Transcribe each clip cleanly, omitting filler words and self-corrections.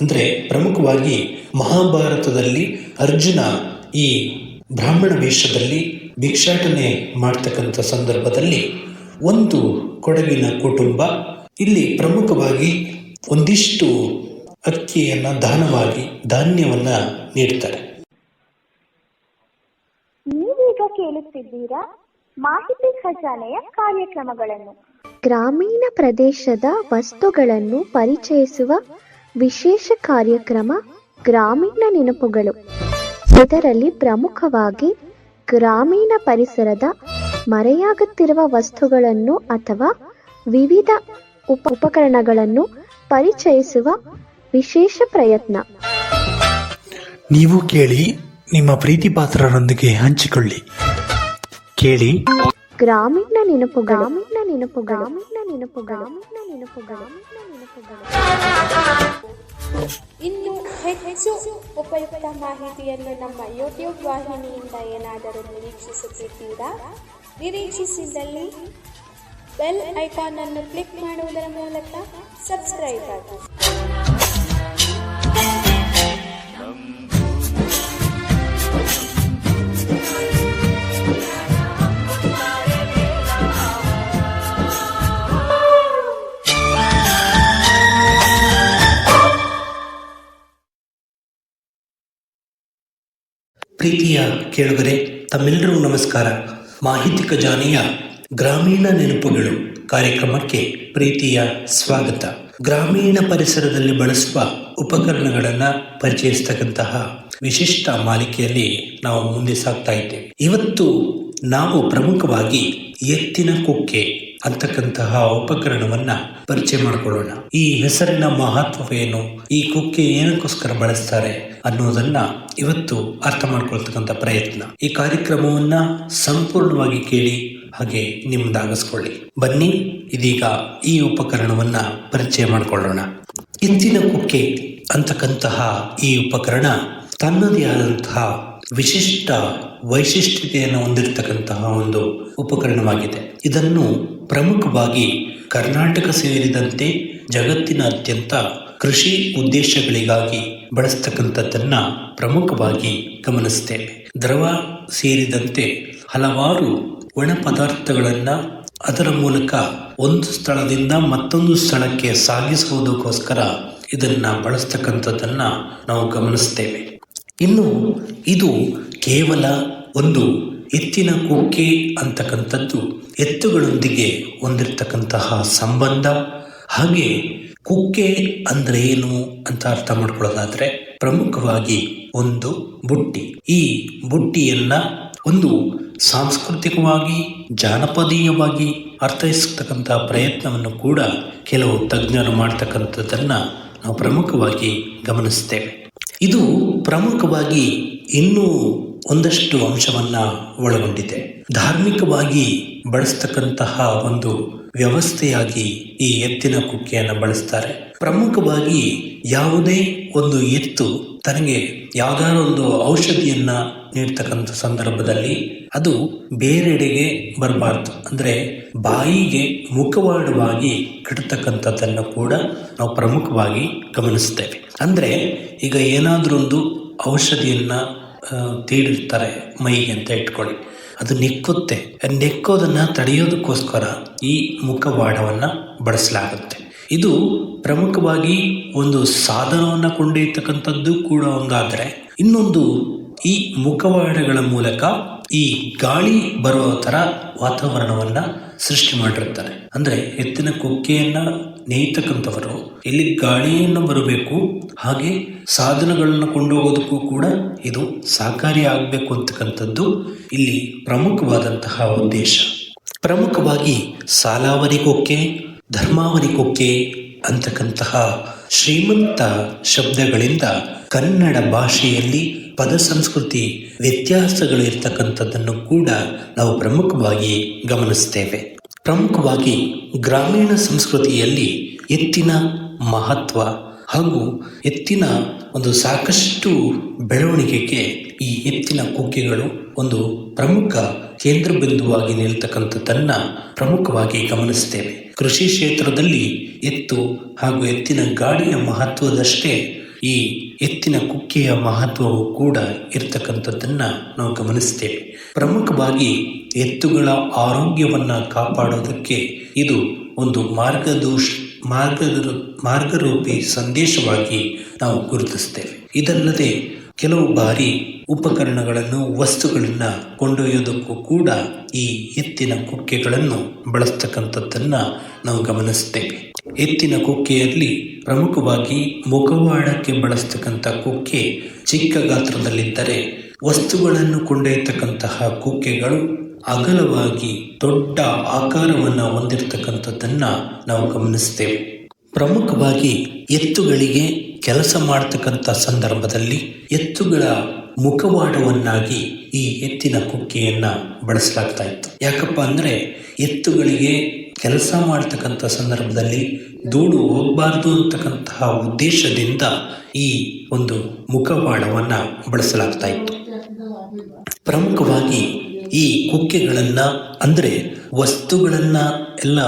ಅಂದರೆ ಪ್ರಮುಖವಾಗಿ ಮಹಾಭಾರತದಲ್ಲಿ ಅರ್ಜುನ ಈ ಬ್ರಾಹ್ಮಣ ವೇಷದಲ್ಲಿ ಭಿಕ್ಷಾಟನೆ ಮಾಡ್ತಕ್ಕಂಥ ಸಂದರ್ಭದಲ್ಲಿ ಒಂದು ಕೊಡಗಿನ ಕುಟುಂಬ ಇಲ್ಲಿ ಪ್ರಮುಖವಾಗಿ ಒಂದಿಷ್ಟು ಅಕ್ಕಿಯನ್ನು ದಾನವಾಗಿ ಧಾನ್ಯವನ್ನ ನೀಡ್ತಾರೆ. ನೀವೀಗ ಕೇಳುತ್ತಿದ್ದೀರಾ ಮಾಹಿತಿ ಖಜಾನೆಯ ಕಾರ್ಯಕ್ರಮಗಳನ್ನು. ಗ್ರಾಮೀಣ ಪ್ರದೇಶದ ವಸ್ತುಗಳನ್ನು ಪರಿಚಯಿಸುವ ವಿಶೇಷ ಕಾರ್ಯಕ್ರಮ ಗ್ರಾಮೀಣ ನೆನಪುಗಳು. ಇದರಲ್ಲಿ ಪ್ರಮುಖವಾಗಿ ಗ್ರಾಮೀಣ ಪರಿಸರದ ಮರೆಯಾಗುತ್ತಿರುವ ವಸ್ತುಗಳನ್ನು ಅಥವಾ ವಿವಿಧ ಉಪಕರಣಗಳನ್ನು ಪರಿಚಯಿಸುವ ವಿಶೇಷ ಪ್ರಯತ್ನ. ನೀವು ಕೇಳಿ, ನಿಮ್ಮ ಪ್ರೀತಿ ಪಾತ್ರರೊಂದಿಗೆ ಹಂಚಿಕೊಳ್ಳಿ. ಕೇಳಿ ಗ್ರಾಮೀಣ ನೆನಪುಗಳು. ಗ್ರಾಮೀಣ ನೆನಪುಗಳು. ಗ್ರಾಮೀಣ ನೆನಪುಗಳು. ಗ್ರಾಮೀಣ ನೆನಪುಗಳು. ಇನ್ನು ಹೆಚ್ಚು ಉಪಯುಕ್ತ ಮಾಹಿತಿಯನ್ನು ನಮ್ಮ ಯೂಟ್ಯೂಬ್ ವಾಹಿನಿಯಿಂದ ಏನಾದರೂ ನಿರೀಕ್ಷಿಸುತ್ತಿದ್ದೀರಾ? ನಿರೀಕ್ಷಿಸಿದಲ್ಲಿ ಬೆಲ್ ಐಕಾನ್ ಅನ್ನು ಕ್ಲಿಕ್ ಮಾಡುವುದರ ಮೂಲಕ ಸಬ್ಸ್ಕ್ರೈಬ್ ಆಗಿ. ಪ್ರೀತಿಯ ಕೇಳುಗರೆ, ತಮ್ಮೆಲ್ಲರೂ ನಮಸ್ಕಾರ. ಮಾಹಿತಿ ಖಜಾನೆಯ ಗ್ರಾಮೀಣ ನೆನಪುಗಳು ಕಾರ್ಯಕ್ರಮಕ್ಕೆ ಪ್ರೀತಿಯ ಸ್ವಾಗತ. ಗ್ರಾಮೀಣ ಪರಿಸರದಲ್ಲಿ ಬಳಸುವ ಉಪಕರಣಗಳನ್ನು ಪರಿಚಯಿಸತಕ್ಕಂತಹ ವಿಶಿಷ್ಟ ಮಾಲಿಕೆಯಲ್ಲಿ ನಾವು ಮುಂದೆ ಸಾಗ್ತಾ ಇದ್ದೇವೆ. ಇವತ್ತು ನಾವು ಪ್ರಮುಖವಾಗಿ ಎತ್ತಿನ ಕುಕ್ಕೆ ಅಂತಕ್ಕಂತಹ ಉಪಕರಣವನ್ನ ಪರಿಚಯ ಮಾಡಿಕೊಳ್ಳೋಣ. ಈ ಹೆಸರಿನ ಮಹತ್ವವೇನು, ಈ ಕುಕ್ಕೆ ಏನಕ್ಕೋಸ್ಕರ ಬಳಸ್ತಾರೆ ಅನ್ನೋದನ್ನ ಇವತ್ತು ಅರ್ಥ ಮಾಡ್ಕೊಳ್ತಕ್ಕಂಥ ಪ್ರಯತ್ನ. ಈ ಕಾರ್ಯಕ್ರಮವನ್ನ ಸಂಪೂರ್ಣವಾಗಿ ಕೇಳಿ ಹಾಗೆ ನಿಮ್ದಾಗಿಸ್ಕೊಳ್ಳಿ. ಬನ್ನಿ, ಇದೀಗ ಈ ಉಪಕರಣವನ್ನ ಪರಿಚಯ ಮಾಡಿಕೊಳ್ಳೋಣ. ಎತ್ತಿನ ಕುಕ್ಕೆ ಅಂತಕ್ಕಂತಹ ಈ ಉಪಕರಣ ತನ್ನದೇ ಆದಂತಹ ವಿಶಿಷ್ಟ ವೈಶಿಷ್ಟ್ಯತೆಯನ್ನು ಹೊಂದಿರತಕ್ಕಂತಹ ಒಂದು ಉಪಕರಣವಾಗಿದೆ. ಇದನ್ನು ಪ್ರಮುಖವಾಗಿ ಕರ್ನಾಟಕ ಸೇರಿದಂತೆ ಜಗತ್ತಿನಾದ್ಯಂತ ಕೃಷಿ ಉದ್ದೇಶಗಳಿಗಾಗಿ ಬಳಸ್ತಕ್ಕಂಥದ್ದನ್ನ ಪ್ರಮುಖವಾಗಿ ಗಮನಿಸ್ತೇವೆ. ದ್ರವ ಸೇರಿದಂತೆ ಹಲವಾರು ಒಣ ಪದಾರ್ಥಗಳನ್ನ ಅದರ ಮೂಲಕ ಒಂದು ಸ್ಥಳದಿಂದ ಮತ್ತೊಂದು ಸ್ಥಳಕ್ಕೆ ಸಾಗಿಸುವುದಕ್ಕೋಸ್ಕರ ಇದನ್ನ ಬಳಸ್ತಕ್ಕಂಥದ್ದನ್ನ ನಾವು ಗಮನಿಸ್ತೇವೆ. ಇನ್ನು ಇದು ಕೇವಲ ಒಂದು ಎತ್ತಿನ ಕುಕ್ಕೆ ಅಂತಕ್ಕಂಥದ್ದು ಎತ್ತುಗಳೊಂದಿಗೆ ಹೊಂದಿರತಕ್ಕಂತಹ ಸಂಬಂಧ, ಹಾಗೆ ಕುಕ್ಕೆ ಅಂದ್ರೆ ಏನು ಅಂತ ಅರ್ಥ ಮಾಡ್ಕೊಳ್ಳೋದಾದ್ರೆ ಪ್ರಮುಖವಾಗಿ ಒಂದು ಬುಟ್ಟಿ. ಈ ಬುಟ್ಟಿಯನ್ನ ಒಂದು ಸಾಂಸ್ಕೃತಿಕವಾಗಿ ಜಾನಪದೀಯವಾಗಿ ಅರ್ಥೈಸತಕ್ಕಂತಹ ಪ್ರಯತ್ನವನ್ನು ಕೂಡ ಕೆಲವು ತಜ್ಞರು ಮಾಡ್ತಕ್ಕಂಥದ್ದನ್ನ ನಾವು ಪ್ರಮುಖವಾಗಿ ಗಮನಿಸ್ತೇವೆ. ಇದು ಪ್ರಮುಖವಾಗಿ ಇನ್ನೂ ಒಂದಷ್ಟು ಅಂಶವನ್ನ ಒಳಗೊಂಡಿದೆ. ಧಾರ್ಮಿಕವಾಗಿ ಬಳಸ್ತಕ್ಕಂತಹ ಒಂದು ವ್ಯವಸ್ಥೆಯಾಗಿ ಈ ಎತ್ತಿನ ಕುಕ್ಕೆಯನ್ನು ಬಳಸ್ತಾರೆ. ಪ್ರಮುಖವಾಗಿ ಯಾವುದೇ ಒಂದು ಎತ್ತು ತನಗೆ ಯಾವ್ದಾದ್ರು ಒಂದು ಔಷಧಿಯನ್ನ ನೀಡ್ತಕ್ಕಂಥ ಸಂದರ್ಭದಲ್ಲಿ ಅದು ಬೇರೆಡೆಗೆ ಬರಬಾರ್ದು, ಅಂದ್ರೆ ಬಾಯಿಗೆ ಮುಖವಾಡವಾಗಿ ಕಟ್ಟತಕ್ಕಂಥದ್ದನ್ನು ಕೂಡ ನಾವು ಪ್ರಮುಖವಾಗಿ ಗಮನಿಸ್ತೇವೆ. ಅಂದ್ರೆ ಈಗ ಏನಾದ್ರೂ ಒಂದು ಔಷಧಿಯನ್ನ ತೀಡಿರ್ತಾರೆ ಮೈಗೆ ಅಂತ ಇಟ್ಕೊಳ್ಳಿ, ಅದು ನೆಕ್ಕುತ್ತೆ. ನೆಕ್ಕೋದನ್ನ ತಡೆಯೋದಕ್ಕೋಸ್ಕರ ಈ ಮುಖವಾಡವನ್ನ ಬಳಸಲಾಗುತ್ತೆ. ಇದು ಪ್ರಮುಖವಾಗಿ ಒಂದು ಸಾಧನವನ್ನು ಕೊಂಡೊಯ್ಯತಕ್ಕಂಥದ್ದು ಕೂಡ ಒಂದಾದರೆ, ಇನ್ನೊಂದು ಈ ಮುಖವಾಡಗಳ ಮೂಲಕ ಈ ಗಾಳಿ ಬರೋ ತರ ವಾತಾವರಣವನ್ನ ಸೃಷ್ಟಿ ಮಾಡಿರ್ತಾರೆ. ಅಂದ್ರೆ ಎತ್ತಿನ ಕುಕ್ಕೆಯನ್ನ ನೇಯ್ತಕ್ಕಂಥವರು ಇಲ್ಲಿ ಗಾಳಿಯನ್ನು ಬರಬೇಕು, ಹಾಗೆ ಸಾಧನಗಳನ್ನು ಕೊಂಡೋಗೋದಕ್ಕೂ ಕೂಡ ಇದು ಸಹಕಾರಿ ಆಗಬೇಕು ಅಂತಕ್ಕಂಥದ್ದು ಇಲ್ಲಿ ಪ್ರಮುಖವಾದಂತಹ ಉದ್ದೇಶ. ಪ್ರಮುಖವಾಗಿ ಸಾಲಾವರಿ ಕೊಕ್ಕೆ, ಧರ್ಮಾವರಿ ಕೊಕ್ಕೆ ಅಂತಕ್ಕಂತಹ ಶ್ರೀಮಂತ ಶಬ್ದಗಳಿಂದ ಕನ್ನಡ ಭಾಷೆಯಲ್ಲಿ ಪದ ಸಂಸ್ಕೃತಿ ವ್ಯತ್ಯಾಸಗಳು ಇರ್ತಕ್ಕಂಥದ್ದನ್ನು ಕೂಡ ನಾವು ಪ್ರಮುಖವಾಗಿ ಗಮನಿಸ್ತೇವೆ. ಪ್ರಮುಖವಾಗಿ ಗ್ರಾಮೀಣ ಸಂಸ್ಕೃತಿಯಲ್ಲಿ ಎತ್ತಿನ ಮಹತ್ವ ಹಾಗೂ ಎತ್ತಿನ ಒಂದು ಸಾಕಷ್ಟು ಬೆಳವಣಿಗೆಗೆ ಈ ಎತ್ತಿನ ಕುಕ್ಕೆಗಳು ಒಂದು ಪ್ರಮುಖ ಕೇಂದ್ರ ಬಿಂದುವಾಗಿ ನಿಲ್ತಕ್ಕಂಥದ್ದನ್ನ ಪ್ರಮುಖವಾಗಿ ಗಮನಿಸ್ತೇವೆ. ಕೃಷಿ ಕ್ಷೇತ್ರದಲ್ಲಿ ಎತ್ತು ಹಾಗೂ ಎತ್ತಿನ ಗಾಡಿಯ ಮಹತ್ವದಷ್ಟೇ ಈ ಎತ್ತಿನ ಕುಕ್ಕೆಯ ಮಹತ್ವವು ಕೂಡ ಇರತಕ್ಕಂಥದ್ದನ್ನ ನಾವು ಗಮನಿಸ್ತೇವೆ. ಪ್ರಮುಖವಾಗಿ ಎತ್ತುಗಳ ಆರೋಗ್ಯವನ್ನ ಕಾಪಾಡೋದಕ್ಕೆ ಇದು ಒಂದು ಮಾರ್ಗರೂಪಿ ಸಂದೇಶವಾಗಿ ನಾವು ಗುರುತಿಸ್ತೇವೆ. ಇದಲ್ಲದೆ ಕೆಲವು ಬಾರಿ ಉಪಕರಣಗಳನ್ನು ವಸ್ತುಗಳನ್ನು ಕೊಂಡೊಯ್ಯೋದಕ್ಕೂ ಕೂಡ ಈ ಎತ್ತಿನ ಕುಕ್ಕೆಗಳನ್ನು ಬಳಸ್ತಕ್ಕಂಥದ್ದನ್ನ ನಾವು ಗಮನಿಸ್ತೇವೆ. ಎತ್ತಿನ ಕುಕ್ಕೆಯಲ್ಲಿ ಪ್ರಮುಖವಾಗಿ ಮುಖವಾಡಕ್ಕೆ ಬಳಸ್ತಕ್ಕಂಥ ಕುಕ್ಕೆ ಚಿಕ್ಕ ಗಾತ್ರದಲ್ಲಿದ್ದರೆ, ವಸ್ತುಗಳನ್ನು ಕೊಂಡೊಯ್ಯತಕ್ಕಂತಹ ಕುಕ್ಕೆಗಳು ಅಗಲವಾಗಿ ದೊಡ್ಡ ಆಕಾರವನ್ನು ಹೊಂದಿರತಕ್ಕಂಥದ್ದನ್ನ ನಾವು ಗಮನಿಸ್ತೇವೆ. ಪ್ರಮುಖವಾಗಿ ಎತ್ತುಗಳಿಗೆ ಕೆಲಸ ಮಾಡತಕ್ಕಂಥ ಸಂದರ್ಭದಲ್ಲಿ ಎತ್ತುಗಳ ಮುಖವಾಡವನ್ನಾಗಿ ಈ ಎತ್ತಿನ ಕುಕ್ಕೆಯನ್ನ ಬಳಸಲಾಗ್ತಾ ಇತ್ತು. ಯಾಕಪ್ಪ ಅಂದ್ರೆ ಎತ್ತುಗಳಿಗೆ ಕೆಲಸ ಮಾಡತಕ್ಕಂಥ ಸಂದರ್ಭದಲ್ಲಿ ಧೂಳು ಹೋಗಬಾರ್ದು ಅಂತಕ್ಕಂತಹ ಉದ್ದೇಶದಿಂದ ಈ ಒಂದು ಮುಖವಾಡವನ್ನ ಬಳಸಲಾಗ್ತಾ ಇತ್ತು. ಪ್ರಮುಖವಾಗಿ ಈ ಕುಕ್ಕೆಗಳನ್ನ ಅಂದ್ರೆ ವಸ್ತುಗಳನ್ನ ಎಲ್ಲ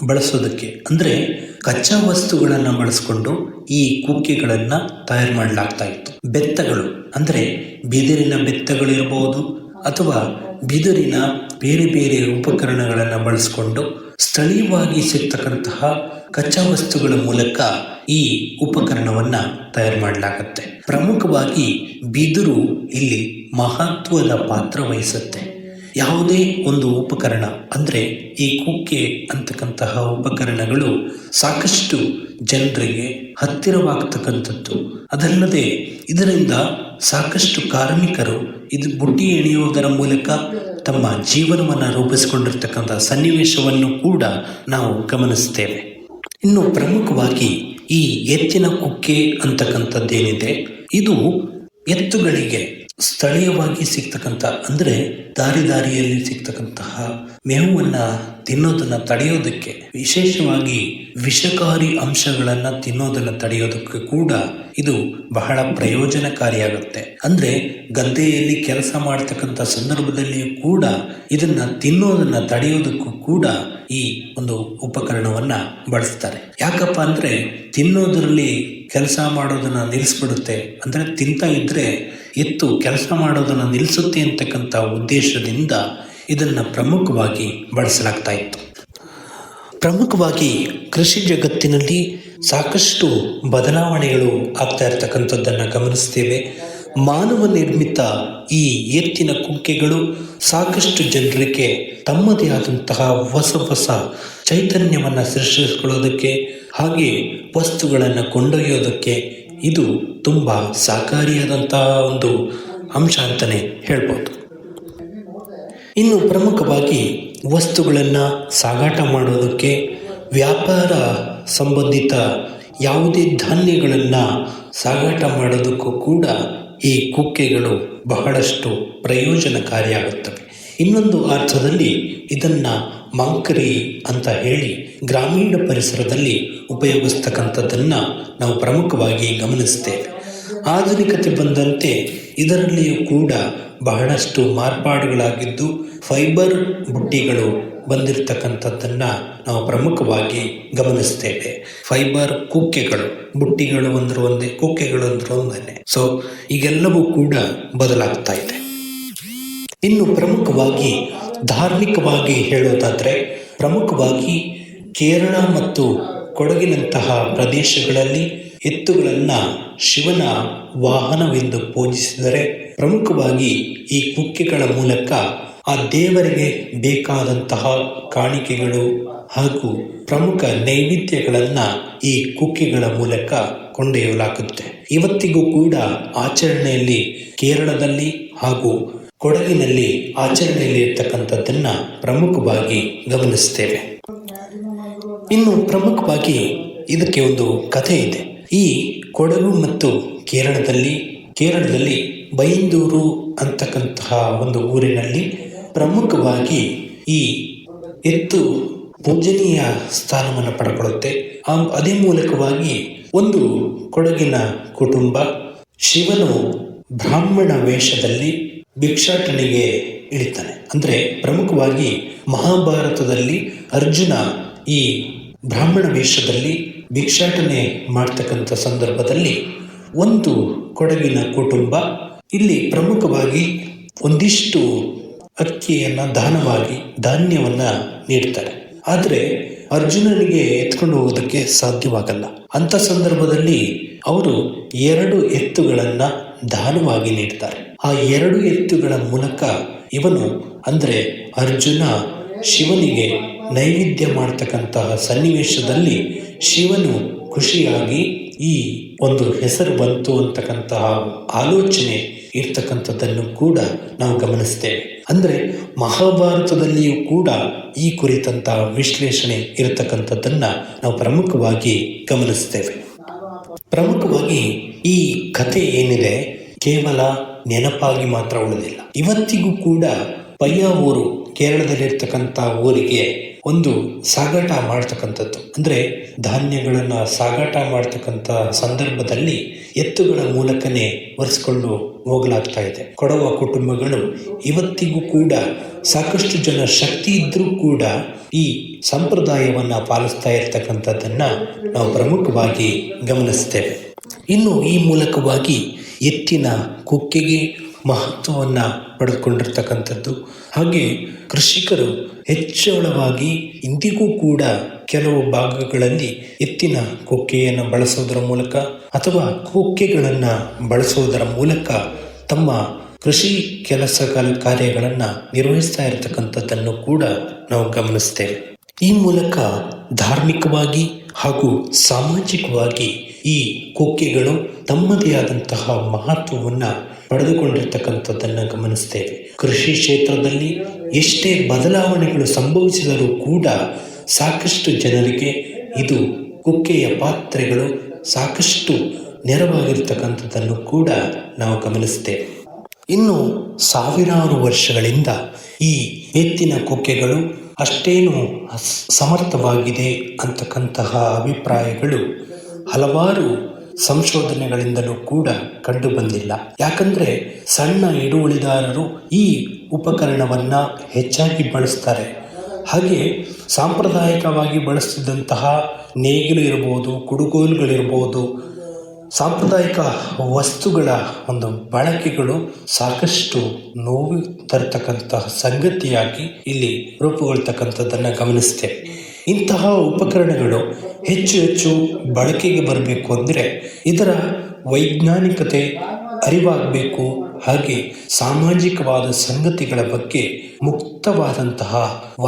ಬಳಸೋದಕ್ಕೆ ಅಂದ್ರೆ ಕಚ್ಚಾ ವಸ್ತುಗಳನ್ನ ಬಳಸ್ಕೊಂಡು ಈ ಕುಕ್ಕೆಗಳನ್ನ ತಯಾರು ಮಾಡಲಾಗ್ತಾ ಇತ್ತು. ಬೆತ್ತಗಳು ಅಂದ್ರೆ ಬಿದಿರಿನ ಬೆತ್ತಗಳು ಇರಬಹುದು ಅಥವಾ ಬಿದಿರಿನ ಬೇರೆ ಬೇರೆ ಉಪಕರಣಗಳನ್ನ ಬಳಸ್ಕೊಂಡು ಸ್ಥಳೀಯವಾಗಿ ಸಿಗ್ತಕ್ಕಂತಹ ಕಚ್ಚಾ ವಸ್ತುಗಳ ಮೂಲಕ ಈ ಉಪಕರಣವನ್ನ ತಯಾರು ಮಾಡಲಾಗುತ್ತೆ. ಪ್ರಮುಖವಾಗಿ ಬಿದಿರು ಇಲ್ಲಿ ಮಹತ್ವದ ಪಾತ್ರ ವಹಿಸುತ್ತೆ. ಯಾವುದೇ ಒಂದು ಉಪಕರಣ ಅಂದ್ರೆ ಈ ಕುಕ್ಕೆ ಅಂತಕ್ಕಂತಹ ಉಪಕರಣಗಳು ಸಾಕಷ್ಟು ಜನರಿಗೆ ಹತ್ತಿರವಾಗ್ತಕ್ಕಂಥದ್ದು. ಅದಲ್ಲದೆ ಇದರಿಂದ ಸಾಕಷ್ಟು ಕಾರ್ಮಿಕರು ಇದು ಬುಟ್ಟಿ ಎಳೆಯುವುದರ ಮೂಲಕ ತಮ್ಮ ಜೀವನವನ್ನು ರೂಪಿಸಿಕೊಂಡಿರ್ತಕ್ಕಂಥ ಸನ್ನಿವೇಶವನ್ನು ಕೂಡ ನಾವು ಗಮನಿಸ್ತೇವೆ. ಇನ್ನು ಪ್ರಮುಖವಾಗಿ ಈ ಎತ್ತಿನ ಕುಕ್ಕೆ ಅಂತಕ್ಕಂಥದ್ದೇನಿದೆ, ಇದು ಎತ್ತುಗಳಿಗೆ ಸ್ಥಳೀಯವಾಗಿ ಸಿಗ್ತಕ್ಕಂಥ ಅಂದ್ರೆ ದಾರಿಯಲ್ಲಿ ಸಿಗ್ತಕ್ಕಂತಹ ಮೇವನ್ನ ತಿನ್ನೋದನ್ನ ತಡೆಯೋದಕ್ಕೆ, ವಿಶೇಷವಾಗಿ ವಿಷಕಾರಿ ಅಂಶಗಳನ್ನ ತಿನ್ನೋದನ್ನ ತಡೆಯೋದಕ್ಕೆ ಕೂಡ ಇದು ಬಹಳ ಪ್ರಯೋಜನಕಾರಿಯಾಗುತ್ತೆ. ಅಂದ್ರೆ ಗದ್ದೆಯಲ್ಲಿ ಕೆಲಸ ಮಾಡತಕ್ಕಂಥ ಸಂದರ್ಭದಲ್ಲಿಯೂ ಕೂಡ ಇದನ್ನ ತಿನ್ನೋದನ್ನ ತಡೆಯೋದಕ್ಕೂ ಕೂಡ ಈ ಒಂದು ಉಪಕರಣವನ್ನ ಬಳಸ್ತಾರೆ. ಯಾಕಪ್ಪ ಅಂದ್ರೆ ತಿನ್ನೋದ್ರಲ್ಲಿ ಕೆಲಸ ಮಾಡೋದನ್ನ ನಿಲ್ಲಿಸ್ಬಿಡುತ್ತೆ, ಅಂದ್ರೆ ತಿಂತ ಇದ್ರೆ ಎತ್ತು ಕೆಲಸ ಮಾಡೋದನ್ನ ನಿಲ್ಲಿಸುತ್ತೆ ಅಂತಕ್ಕಂಥ ಉದ್ದೇಶದಿಂದ ಇದನ್ನ ಪ್ರಮುಖವಾಗಿ ಬಳಸಲಾಗ್ತಾ ಇತ್ತು. ಪ್ರಮುಖವಾಗಿ ಕೃಷಿ ಜಗತ್ತಿನಲ್ಲಿ ಸಾಕಷ್ಟು ಬದಲಾವಣೆಗಳು ಆಗ್ತಾ ಇರ್ತಕ್ಕಂಥದ್ದನ್ನು ಗಮನಿಸ್ತೇವೆ. ಮಾನವ ನಿರ್ಮಿತ ಈ ಎತ್ತಿನ ಕುಕ್ಕೆಗಳು ಸಾಕಷ್ಟು ಜನರಿಗೆ ತಮ್ಮದೇ ಆದಂತಹ ಹೊಸ ಚೈತನ್ಯವನ್ನು ಸೃಷ್ಟಿಸಿಕೊಳ್ಳೋದಕ್ಕೆ ಹಾಗೆ ವಸ್ತುಗಳನ್ನು ಕೊಂಡೊಯ್ಯೋದಕ್ಕೆ ಇದು ತುಂಬ ಸಹಕಾರಿಯಾದಂತಹ ಒಂದು ಅಂಶ ಅಂತಲೇ ಹೇಳ್ಬೋದು. ಇನ್ನು ಪ್ರಮುಖವಾಗಿ ವಸ್ತುಗಳನ್ನು ಸಾಗಾಟ ಮಾಡೋದಕ್ಕೆ, ವ್ಯಾಪಾರ ಸಂಬಂಧಿತ ಯಾವುದೇ ಧಾನ್ಯಗಳನ್ನು ಸಾಗಾಟ ಮಾಡೋದಕ್ಕೂ ಕೂಡ ಈ ಕುಕ್ಕೆಗಳು ಬಹಳಷ್ಟು ಪ್ರಯೋಜನಕಾರಿಯಾಗುತ್ತವೆ. ಇನ್ನೊಂದು ಅರ್ಥದಲ್ಲಿ ಇದನ್ನು ಮಂಕರಿ ಅಂತ ಹೇಳಿ ಗ್ರಾಮೀಣ ಪರಿಸರದಲ್ಲಿ ಉಪಯೋಗಿಸ್ತಕ್ಕಂಥದ್ದನ್ನು ನಾವು ಪ್ರಮುಖವಾಗಿ ಗಮನಿಸ್ತೇವೆ. ಆಧುನಿಕತೆ ಬಂದಂತೆ ಇದರಲ್ಲಿಯೂ ಕೂಡ ಬಹಳಷ್ಟು ಮಾರ್ಪಾಡುಗಳಾಗಿದ್ದು ಫೈಬರ್ ಬುಟ್ಟಿಗಳು ಬಂದಿರತಕ್ಕಂಥದ್ದನ್ನು ನಾವು ಪ್ರಮುಖವಾಗಿ ಗಮನಿಸ್ತೇವೆ. ಫೈಬರ್ ಕುಕ್ಕೆಗಳು, ಬುಟ್ಟಿಗಳು ಅಂದ್ರೂ ಒಂದೇ, ಕುಕ್ಕೆಗಳು ಅಂದ್ರೂ ಒಂದೇ. ಸೊ ಈಗೆಲ್ಲವೂ ಕೂಡ ಬದಲಾಗ್ತಾ ಇದೆ. ಇನ್ನು ಪ್ರಮುಖವಾಗಿ ಧಾರ್ಮಿಕವಾಗಿ ಹೇಳೋದಾದ್ರೆ, ಪ್ರಮುಖವಾಗಿ ಕೇರಳ ಮತ್ತು ಕೊಡಗಿನಂತಹ ಪ್ರದೇಶಗಳಲ್ಲಿ ಎತ್ತುಗಳನ್ನು ಶಿವನ ವಾಹನವೆಂದು ಪೂಜಿಸಿದರೆ, ಪ್ರಮುಖವಾಗಿ ಈ ಕುಕ್ಕೆಗಳ ಮೂಲಕ ಆ ದೇವರಿಗೆ ಬೇಕಾದಂತಹ ಕಾಣಿಕೆಗಳು ಹಾಗೂ ಪ್ರಮುಖ ನೈವೇದ್ಯಗಳನ್ನು ಈ ಕುಕ್ಕೆಗಳ ಮೂಲಕ ಕೊಂಡೊಯ್ಯಲಾಗುತ್ತೆ. ಇವತ್ತಿಗೂ ಕೂಡ ಆಚರಣೆಯಲ್ಲಿ ಕೇರಳದಲ್ಲಿ ಹಾಗೂ ಕೊಡಗಿನಲ್ಲಿ ಆಚರಣೆಯಲ್ಲಿ ಇರ್ತಕ್ಕಂಥದ್ದನ್ನು ಪ್ರಮುಖವಾಗಿ ಗಮನಿಸ್ತೇವೆ. ಇನ್ನು ಪ್ರಮುಖವಾಗಿ ಇದಕ್ಕೆ ಒಂದು ಕಥೆ ಇದೆ. ಈ ಕೊಡಗು ಮತ್ತು ಕೇರಳದಲ್ಲಿ ಬೈಂದೂರು ಅಂತಕ್ಕಂತಹ ಒಂದು ಊರಿನಲ್ಲಿ ಪ್ರಮುಖವಾಗಿ ಈ ಎತ್ತು ಪೂಜನೀಯ ಸ್ಥಾನವನ್ನು ಪಡ್ಕೊಳ್ಳುತ್ತೆ. ಅದೇ ಮೂಲಕವಾಗಿ ಒಂದು ಕೊಡಗಿನ ಕುಟುಂಬ ಶಿವನು ಬ್ರಾಹ್ಮಣ ವೇಷದಲ್ಲಿ ಭಿಕ್ಷಾಟನೆಗೆ ಇಳಿತಾನೆ. ಅಂದ್ರೆ ಪ್ರಮುಖವಾಗಿ ಮಹಾಭಾರತದಲ್ಲಿ ಅರ್ಜುನ ಈ ಬ್ರಾಹ್ಮಣ ವೇಷದಲ್ಲಿ ಭಿಕ್ಷಾಟನೆ ಮಾಡ್ತಕ್ಕಂಥ ಸಂದರ್ಭದಲ್ಲಿ ಒಂದು ಕೊಡಗಿನ ಕುಟುಂಬ ಇಲ್ಲಿ ಪ್ರಮುಖವಾಗಿ ಒಂದಿಷ್ಟು ಅಕ್ಕಿಯನ್ನು ದಾನವಾಗಿ ಧಾನ್ಯವನ್ನ ನೀಡ್ತಾರೆ. ಆದರೆ ಅರ್ಜುನನಿಗೆ ಎತ್ಕೊಂಡು ಹೋಗೋದಕ್ಕೆ ಸಾಧ್ಯವಾಗಲ್ಲ. ಅಂತ ಸಂದರ್ಭದಲ್ಲಿ ಅವರು 2 ಎತ್ತುಗಳನ್ನ ದಾನವಾಗಿ ನೀಡ್ತಾರೆ. ಆ 2 ಎತ್ತುಗಳ ಮೂಲಕ ಇವನು ಅಂದ್ರೆ ಅರ್ಜುನ ಶಿವನಿಗೆ ನೈವೇದ್ಯ ಮಾಡ್ತಕ್ಕಂತಹ ಸನ್ನಿವೇಶದಲ್ಲಿ ಶಿವನು ಖುಷಿಯಾಗಿ ಈ ಒಂದು ಹೆಸರು ಬಂತು ಅಂತಕ್ಕಂತಹ ಆಲೋಚನೆ ಇರ್ತಕ್ಕಂಥದ್ದನ್ನು ಕೂಡ ನಾವು ಗಮನಿಸ್ತೇವೆ. ಅಂದ್ರೆ ಮಹಾಭಾರತದಲ್ಲಿಯೂ ಕೂಡ ಈ ಕುರಿತಂತಹ ವಿಶ್ಲೇಷಣೆ ಇರತಕ್ಕಂಥದ್ದನ್ನ ನಾವು ಪ್ರಮುಖವಾಗಿ ಗಮನಿಸ್ತೇವೆ. ಪ್ರಮುಖವಾಗಿ ಈ ಕಥೆ ಏನಿದೆ ಕೇವಲ ನೆನಪಾಗಿ ಮಾತ್ರ ಉಳಿದಿಲ್ಲ. ಇವತ್ತಿಗೂ ಕೂಡ ಪಯ್ಯಾವೂರು ಕೇರಳದಲ್ಲಿರ್ತಕ್ಕಂಥ ಊರಿಗೆ ಒಂದು ಸಾಗಾಟ ಮಾಡ್ತಕ್ಕಂಥದ್ದು, ಅಂದ್ರೆ ಧಾನ್ಯಗಳನ್ನ ಸಾಗಾಟ ಮಾಡ್ತಕ್ಕಂಥ ಸಂದರ್ಭದಲ್ಲಿ ಎತ್ತುಗಳ ಮೂಲಕನೇ ಒರೆಸ್ಕೊಂಡು ಹೋಗಲಾಗ್ತಾ ಇದೆ. ಕೊಡವ ಕುಟುಂಬಗಳು ಇವತ್ತಿಗೂ ಕೂಡ ಸಾಕಷ್ಟು ಜನ ಶಕ್ತಿ ಇದ್ರೂ ಕೂಡ ಈ ಸಂಪ್ರದಾಯವನ್ನ ಪಾಲಿಸ್ತಾ ಇರ್ತಕ್ಕಂಥದ್ದನ್ನ ನಾವು ಪ್ರಮುಖವಾಗಿ ಗಮನಿಸ್ತೇವೆ. ಇನ್ನು ಈ ಮೂಲಕವಾಗಿ ಎತ್ತಿನ ಕುಕ್ಕೆಗೆ ಮಹತ್ವವನ್ನು ಪಡೆದುಕೊಂಡಿರ್ತಕ್ಕಂಥದ್ದು, ಹಾಗೆ ಕೃಷಿಕರು ಹೆಚ್ಚಳವಾಗಿ ಇಂದಿಗೂ ಕೂಡ ಕೆಲವು ಭಾಗಗಳಲ್ಲಿ ಎತ್ತಿನ ಕೊಕ್ಕೆಯನ್ನು ಬಳಸೋದರ ಮೂಲಕ ಅಥವಾ ಕೊಕ್ಕೆಗಳನ್ನು ಬಳಸೋದರ ಮೂಲಕ ತಮ್ಮ ಕೃಷಿ ಕೆಲಸ ಕಾರ್ಯಗಳನ್ನು ನಿರ್ವಹಿಸ್ತಾ ಇರತಕ್ಕಂಥದ್ದನ್ನು ಕೂಡ ನಾವು ಗಮನಿಸ್ತೇವೆ. ಈ ಮೂಲಕ ಧಾರ್ಮಿಕವಾಗಿ ಹಾಗೂ ಸಾಮಾಜಿಕವಾಗಿ ಈ ಕೊಕ್ಕೆಗಳು ತಮ್ಮದೇ ಆದಂತಹ ಮಹತ್ವವನ್ನು ಪಡೆದುಕೊಂಡಿರ್ತಕ್ಕಂಥದ್ದನ್ನು ಗಮನಿಸ್ತೇವೆ. ಕೃಷಿ ಕ್ಷೇತ್ರದಲ್ಲಿ ಎಷ್ಟೇ ಬದಲಾವಣೆಗಳು ಸಂಭವಿಸಿದರೂ ಕೂಡ ಸಾಕಷ್ಟು ಜನರಿಗೆ ಇದು ಕೊಕ್ಕೆಯ ಪಾತ್ರೆಗಳು ಸಾಕಷ್ಟು ನೆರವಾಗಿರ್ತಕ್ಕಂಥದ್ದನ್ನು ಕೂಡ ನಾವು ಗಮನಿಸ್ತೇವೆ. ಇನ್ನು ಸಾವಿರಾರು ವರ್ಷಗಳಿಂದ ಈ ಎತ್ತಿನ ಕೊಕ್ಕೆಗಳು ಅಷ್ಟೇನು ಸಮರ್ಥವಾಗಿದೆ ಅಂತಕ್ಕಂತಹ ಅಭಿಪ್ರಾಯಗಳು ಹಲವಾರು ಸಂಶೋಧನೆಗಳಿಂದಲೂ ಕೂಡ ಕಂಡು ಬಂದಿಲ್ಲ. ಯಾಕಂದ್ರೆ ಸಣ್ಣ ಹಿಡುವಳಿದಾರರು ಈ ಉಪಕರಣವನ್ನ ಹೆಚ್ಚಾಗಿ ಬಳಸ್ತಾರೆ. ಹಾಗೆ ಸಾಂಪ್ರದಾಯಿಕವಾಗಿ ಬಳಸ್ತಿದ್ದಂತಹ ನೇಗಿಲು ಇರಬಹುದು, ಕುಡುಗೋಲುಗಳಿರ್ಬೋದು, ಸಾಂಪ್ರದಾಯಿಕ ವಸ್ತುಗಳ ಒಂದು ಬಳಕೆಗಳು ಸಾಕಷ್ಟು ನೋವು ತರತಕ್ಕಂತಹ ಸಂಗತಿಯಾಗಿ ಇಲ್ಲಿ ರೂಪುಗೊಳ್ತಕ್ಕಂಥದ್ದನ್ನು ಗಮನಿಸ್ತೇವೆ. ಇಂತಹ ಉಪಕರಣಗಳು ಹೆಚ್ಚು ಹೆಚ್ಚು ಬಳಕೆಗೆ ಬರಬೇಕು ಅಂದರೆ ಇದರ ವೈಜ್ಞಾನಿಕತೆ ಅರಿವಾಗಬೇಕು. ಹಾಗೆ ಸಾಮಾಜಿಕವಾದ ಸಂಗತಿಗಳ ಬಗ್ಗೆ ಮುಕ್ತವಾದಂತಹ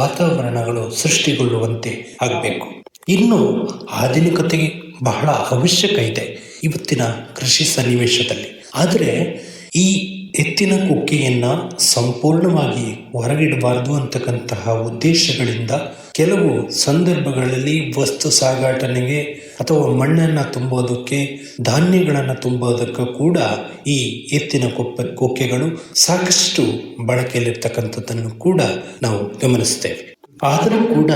ವಾತಾವರಣಗಳು ಸೃಷ್ಟಿಗೊಳ್ಳುವಂತೆ ಆಗಬೇಕು. ಇನ್ನು ಆಧುನಿಕತೆಗೆ ಬಹಳ ಅವಶ್ಯಕ ಇದೆ ಇವತ್ತಿನ ಕೃಷಿ ಸನ್ನಿವೇಶದಲ್ಲಿ. ಆದರೆ ಈ ಎತ್ತಿನ ಕೊಕ್ಕೆಯನ್ನ ಸಂಪೂರ್ಣವಾಗಿ ಹೊರಗಿಡಬಾರದು ಅಂತಕ್ಕಂತಹ ಉದ್ದೇಶಗಳಿಂದ ಕೆಲವು ಸಂದರ್ಭಗಳಲ್ಲಿ ವಸ್ತು ಸಾಗಾಟನೆಗೆ ಅಥವಾ ಮಣ್ಣನ್ನು ತುಂಬೋದಕ್ಕೆ, ಧಾನ್ಯಗಳನ್ನು ತುಂಬೋದಕ್ಕೆ ಕೂಡ ಈ ಎತ್ತಿನ ಕೊಕ್ಕೆಗಳು ಸಾಕಷ್ಟು ಬಳಕೆಯಲ್ಲಿರ್ತಕ್ಕಂಥದ್ದನ್ನು ಕೂಡ ನಾವು ಗಮನಿಸ್ತೇವೆ. ಆದರೂ ಕೂಡ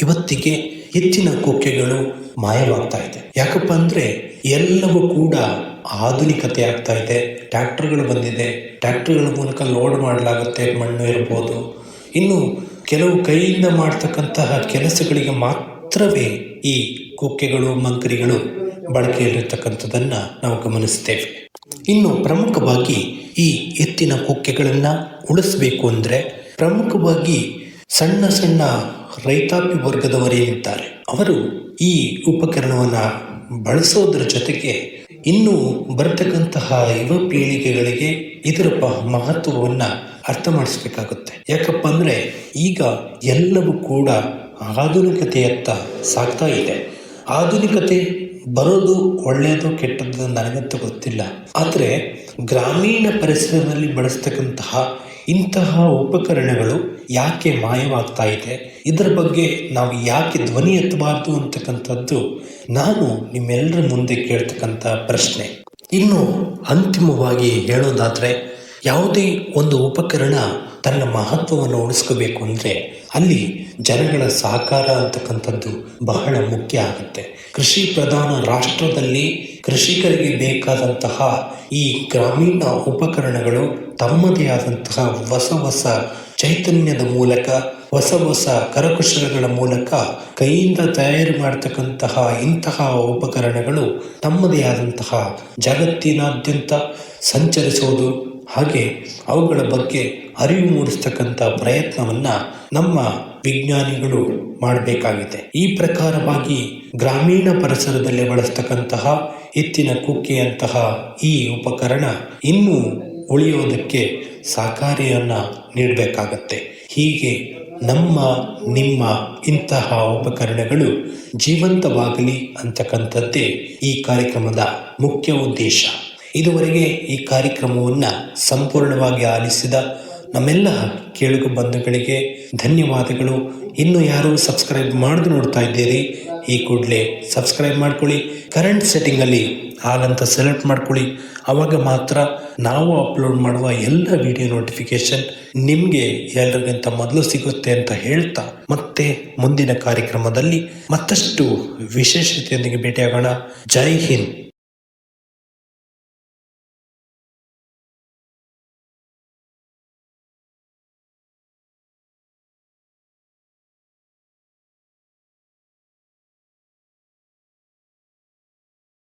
ಇವತ್ತಿಗೆ ಎತ್ತಿನ ಕೊಕ್ಕೆಗಳು ಮಾಯವಾಗ್ತಾ ಇದೆ. ಯಾಕಪ್ಪ ಅಂದ್ರೆ ಎಲ್ಲವೂ ಕೂಡ ಆಧುನಿಕತೆ ಆಗ್ತಾ ಇದೆ. ಟ್ರ್ಯಾಕ್ಟರ್ಗಳು ಬಂದಿದೆ, ಟ್ರ್ಯಾಕ್ಟರ್ಗಳ ಮೂಲಕ ಲೋಡ್ ಮಾಡಲಾಗುತ್ತೆ, ಮಣ್ಣು ಇರ್ಬೋದು. ಇನ್ನು ಕೆಲವು ಕೈಯಿಂದ ಮಾಡ್ತಕ್ಕಂತಹ ಕೆಲಸಗಳಿಗೆ ಮಾತ್ರವೇ ಈ ಕೊಕ್ಕೆಗಳು, ಮಂಕರಿಗಳು ಬಳಕೆಯಲ್ಲಿರ್ತಕ್ಕಂಥದ್ದನ್ನು ನಾವು ಗಮನಿಸ್ತೇವೆ. ಇನ್ನು ಪ್ರಮುಖವಾಗಿ ಈ ಎತ್ತಿನ ಕೊಕ್ಕೆಗಳನ್ನು ಉಳಿಸಬೇಕು ಅಂದರೆ ಪ್ರಮುಖವಾಗಿ ಸಣ್ಣ ಸಣ್ಣ ರೈತಾಪಿ ವರ್ಗದವರೇನಿದ್ದಾರೆ ಅವರು ಈ ಉಪಕರಣವನ್ನು ಬಳಸೋದ್ರ ಜೊತೆಗೆ ಇನ್ನು ಬರ್ತಕ್ಕಂತಹ ಯುವ ಪೀಳಿಗೆಗಳಿಗೆ ಇದರ ಮಹತ್ವವನ್ನು ಅರ್ಥ ಮಾಡಿಸ್ಬೇಕಾಗುತ್ತೆ. ಯಾಕಪ್ಪ ಅಂದರೆ ಈಗ ಎಲ್ಲವೂ ಕೂಡ ಆಧುನಿಕತೆಯತ್ತ ಸಾಗ್ತಾ ಇದೆ. ಆಧುನಿಕತೆ ಬರೋದು ಒಳ್ಳೆಯದು ಕೆಟ್ಟದ್ದು ನನಗಂತೂ ಗೊತ್ತಿಲ್ಲ. ಆದರೆ ಗ್ರಾಮೀಣ ಪರಿಸರದಲ್ಲಿ ಬಳಸ್ತಕ್ಕಂತಹ ಇಂತಹ ಉಪಕರಣಗಳು ಯಾಕೆ ಮಾಯವಾಗ್ತಾ ಇದೆ, ಇದರ ಬಗ್ಗೆ ನಾವು ಯಾಕೆ ಧ್ವನಿ ಎತ್ತಬಾರ್ದು ಅಂತಕ್ಕಂಥದ್ದು ನಾನು ನಿಮ್ಮೆಲ್ಲರ ಮುಂದೆ ಕೇಳ್ತಕ್ಕಂಥ ಪ್ರಶ್ನೆ. ಇನ್ನು ಅಂತಿಮವಾಗಿ ಹೇಳೋದಾದರೆ ಯಾವುದೇ ಒಂದು ಉಪಕರಣ ತನ್ನ ಮಹತ್ವವನ್ನು ಉಳಿಸ್ಕೋಬೇಕು ಅಂದರೆ ಅಲ್ಲಿ ಜನಗಳ ಸಹಕಾರ ಅಂತಕ್ಕಂಥದ್ದು ಬಹಳ ಮುಖ್ಯ ಆಗುತ್ತೆ. ಕೃಷಿ ಪ್ರಧಾನ ರಾಷ್ಟ್ರದಲ್ಲಿ ಕೃಷಿಕರಿಗೆ ಬೇಕಾದಂತಹ ಈ ಗ್ರಾಮೀಣ ಉಪಕರಣಗಳು ತಮ್ಮದೇ ಆದಂತಹ ಹೊಸ ಹೊಸ ಚೈತನ್ಯದ ಮೂಲಕ ಹೊಸ ಹೊಸ ಕರಕುಶಲಗಳ ಮೂಲಕ ಕೈಯಿಂದ ತಯಾರು ಮಾಡತಕ್ಕಂತಹ ಇಂತಹ ಉಪಕರಣಗಳು ತಮ್ಮದೇ ಆದಂತಹ ಜಗತ್ತಿನಾದ್ಯಂತ ಸಂಚರಿಸುವುದು, ಹಾಗೆ ಅವುಗಳ ಬಗ್ಗೆ ಅರಿವು ಮೂಡಿಸ್ತಕ್ಕಂಥ ಪ್ರಯತ್ನವನ್ನ ನಮ್ಮ ವಿಜ್ಞಾನಿಗಳು ಮಾಡಬೇಕಾಗಿದೆ. ಈ ಪ್ರಕಾರವಾಗಿ ಗ್ರಾಮೀಣ ಪರಿಸರದಲ್ಲಿ ಬಳಸ್ತಕ್ಕಂತಹ ಎತ್ತಿನ ಕುಕ್ಕೆಯಂತಹ ಈ ಉಪಕರಣ ಇನ್ನೂ ಉಳಿಯೋದಕ್ಕೆ ಸಹಕಾರಿಯನ್ನ ನೀಡಬೇಕಾಗತ್ತೆ. ಹೀಗೆ ನಮ್ಮ ನಿಮ್ಮ ಇಂತಹ ಉಪಕರಣಗಳು ಜೀವಂತವಾಗಲಿ ಅಂತಕ್ಕಂಥದ್ದೇ ಈ ಕಾರ್ಯಕ್ರಮದ ಮುಖ್ಯ ಉದ್ದೇಶ. ಇದುವರೆಗೆ ಈ ಕಾರ್ಯಕ್ರಮವನ್ನು ಸಂಪೂರ್ಣವಾಗಿ ಆಲಿಸಿದ ನಮ್ಮೆಲ್ಲ ಕೇಳುಗ ಬಂಧುಗಳಿಗೆ ಧನ್ಯವಾದಗಳು. ಇನ್ನು ಯಾರು ಸಬ್ಸ್ಕ್ರೈಬ್ ಮಾಡದೆ ನೋಡ್ತಾ ಇದ್ದೀರಿ, ಈ ಕೂಡಲೇ ಸಬ್ಸ್ಕ್ರೈಬ್ ಮಾಡ್ಕೊಳ್ಳಿ. ಕರೆಂಟ್ ಸೆಟ್ಟಿಂಗಲ್ಲಿ ಆಲ್ ಅಂತ ಸೆಲೆಕ್ಟ್ ಮಾಡ್ಕೊಳ್ಳಿ. ಆವಾಗ ಮಾತ್ರ ನಾವು ಅಪ್ಲೋಡ್ ಮಾಡುವ ಎಲ್ಲ ವಿಡಿಯೋ ನೋಟಿಫಿಕೇಶನ್ ನಿಮಗೆ ಎಲ್ಲರಿಗಿಂತ ಮೊದಲು ಸಿಗುತ್ತೆ ಅಂತ ಹೇಳ್ತಾ, ಮತ್ತೆ ಮುಂದಿನ ಕಾರ್ಯಕ್ರಮದಲ್ಲಿ ಮತ್ತಷ್ಟು ವಿಶೇಷತೆಯೊಂದಿಗೆ ಭೇಟಿಯಾಗೋಣ. ಜೈ ಹಿಂದ್.